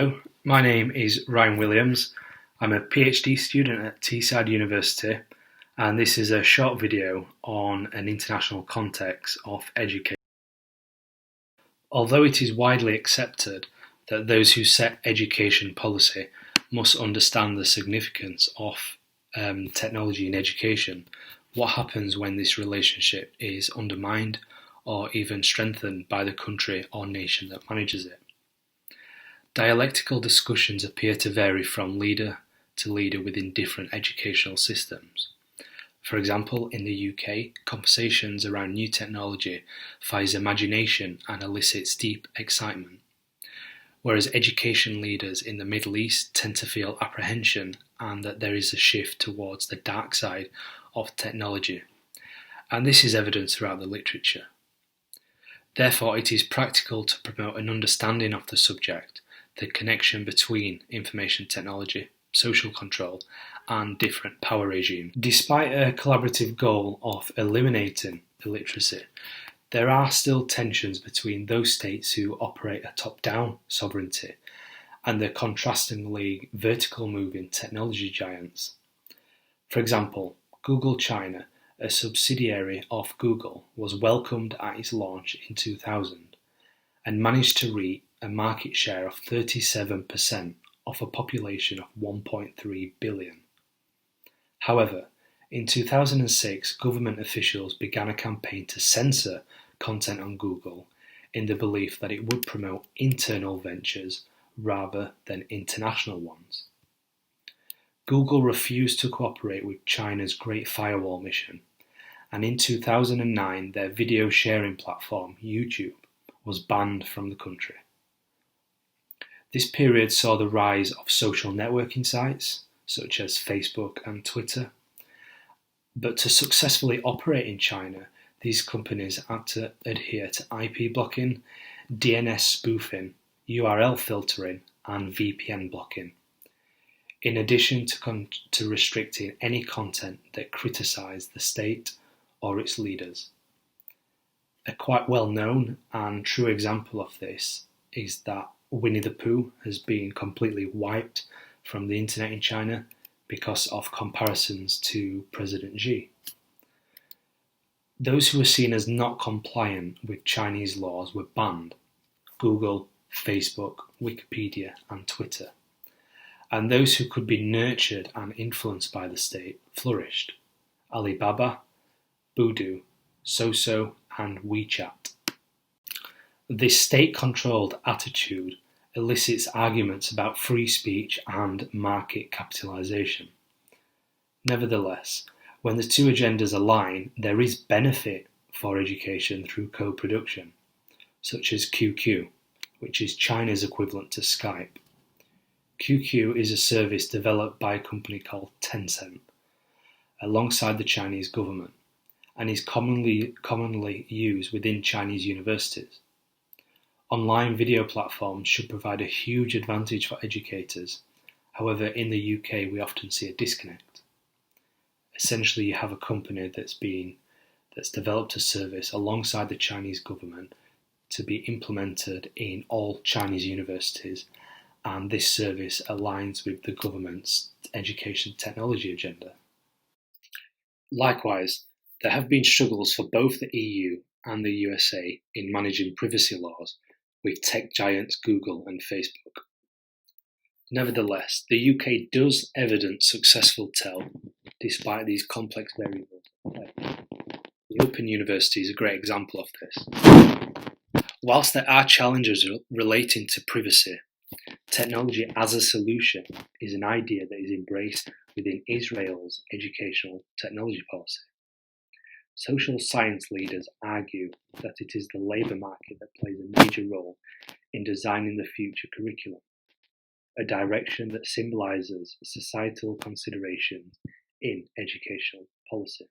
Hello, my name is Ryan Williams. I'm a PhD student at Teesside University, and this is a short video on an international context of education. Although it is widely accepted that those who set education policy must understand the significance of technology in education, what happens when this relationship is undermined or even strengthened by the country or nation that manages it? Dialectical discussions appear to vary from leader to leader within different educational systems. For example, in the UK, conversations around new technology fires imagination and elicits deep excitement, whereas education leaders in the Middle East tend to feel apprehension and that there is a shift towards the dark side of technology. And this is evident throughout the literature. Therefore, it is practical to promote an understanding of the subject, the connection between information technology, social control, and different power regimes. Despite a collaborative goal of eliminating illiteracy, there are still tensions between those states who operate a top-down sovereignty and the contrastingly vertical-moving technology giants. For example, Google China, a subsidiary of Google, was welcomed at its launch in 2000 and managed to reach a market share of 37% of a population of 1.3 billion. However, in 2006, government officials began a campaign to censor content on Google in the belief that it would promote internal ventures rather than international ones. Google refused to cooperate with China's Great Firewall mission, and in 2009 their video sharing platform, YouTube, was banned from the country. This period saw the rise of social networking sites, such as Facebook and Twitter. But to successfully operate in China, these companies had to adhere to IP blocking, DNS spoofing, URL filtering, and VPN blocking, in addition to restricting any content that criticised the state or its leaders. A quite well-known and true example of this is that Winnie the Pooh has been completely wiped from the internet in China because of comparisons to President Xi. Those who were seen as not compliant with Chinese laws were banned: Google, Facebook, Wikipedia, and Twitter. And those who could be nurtured and influenced by the state flourished: Alibaba, Baidu, Soso, and WeChat. This state-controlled attitude elicits arguments about free speech and market capitalisation. Nevertheless, when the two agendas align, there is benefit for education through co-production, such as QQ, which is China's equivalent to Skype. QQ is a service developed by a company called Tencent, alongside the Chinese government, and is commonly used within Chinese universities. Online video platforms should provide a huge advantage for educators. However, in the UK, we often see a disconnect. Essentially, you have a company that's developed a service alongside the Chinese government to be implemented in all Chinese universities, and this service aligns with the government's education technology agenda. Likewise, there have been struggles for both the EU and the USA in managing privacy laws with tech giants Google and Facebook. Nevertheless, the UK does evidence successful TEL despite these complex variables. The Open University is a great example of this. Whilst there are challenges relating to privacy, technology as a solution is an idea that is embraced within Israel's educational technology policy. Social science leaders argue that it is the labour market that plays a major role in designing the future curriculum, a direction that symbolises societal considerations in educational policy.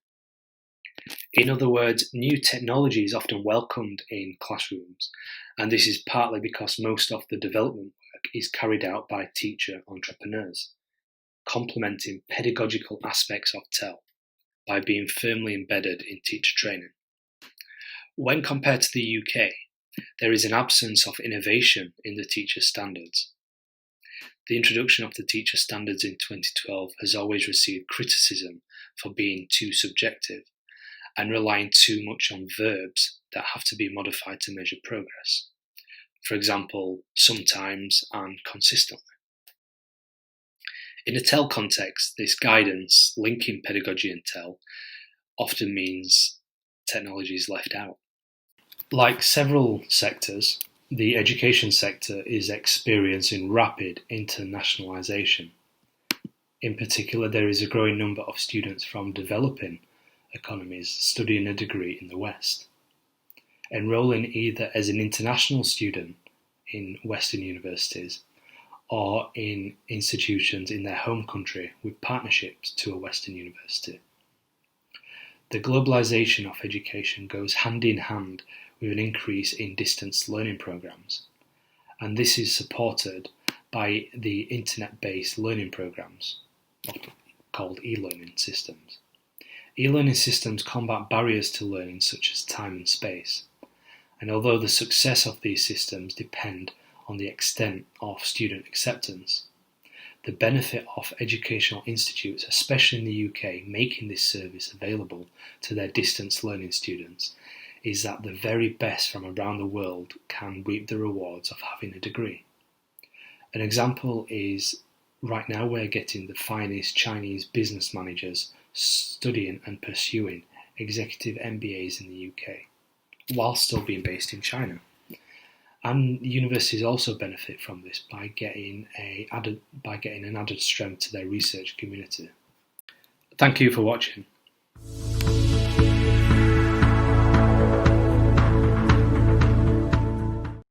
In other words, new technology is often welcomed in classrooms, and this is partly because most of the development work is carried out by teacher entrepreneurs, complementing pedagogical aspects of TEL by being firmly embedded in teacher training. When compared to the UK, there is an absence of innovation in the teacher standards. The introduction of the teacher standards in 2012 has always received criticism for being too subjective and relying too much on verbs that have to be modified to measure progress. For example, sometimes and consistently. In a TEL context, this guidance linking pedagogy and TEL often means technology is left out. Like several sectors, the education sector is experiencing rapid internationalisation. In particular, there is a growing number of students from developing economies studying a degree in the West. Enrolling either as an international student in Western universities or in institutions in their home country with partnerships to a Western university. The globalisation of education goes hand in hand with an increase in distance learning programs, and this is supported by the internet-based learning programs, called e-learning systems. E-learning systems combat barriers to learning such as time and space, and although the success of these systems depend on the extent of student acceptance, the benefit of educational institutes, especially in the UK, making this service available to their distance learning students is that the very best from around the world can reap the rewards of having a degree. An example is right now we're getting the finest Chinese business managers studying and pursuing executive MBAs in the UK, while still being based in China. And universities also benefit from this by getting an added strength to their research community. Thank you for watching.